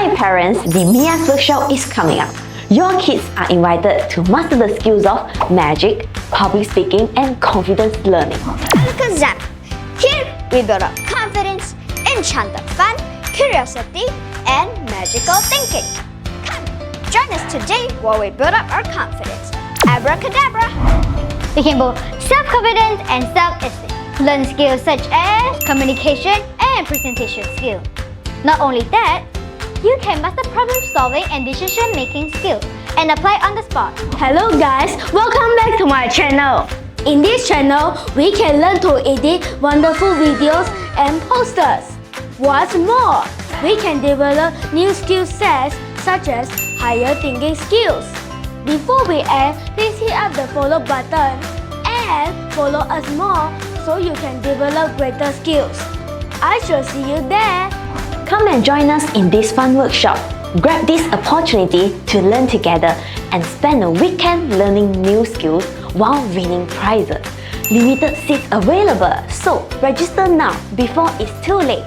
Hi parents, the Mia's workshop is coming up. Your kids are invited to master the skills of magic, public speaking and confidence learning. Look at Zap. Here we build up confidence, enchanted fun, curiosity and magical thinking. Come, join us today while we build up our confidence. Abracadabra! We can build self-confidence and self-esteem. Learn skills such as communication and presentation skills. Not only that, you can master problem-solving and decision-making skills and apply on the spot. Hello guys, welcome back to my channel. In this channel, we can learn to edit wonderful videos and posters. What's more, we can develop new skill sets such as higher thinking skills. Before we end, please hit up the follow button and follow us more so you can develop greater skills. I shall see you there. Come and join us in this fun workshop. Grab this opportunity to learn together and spend a weekend learning new skills while winning prizes. Limited seats available, so register now before it's too late.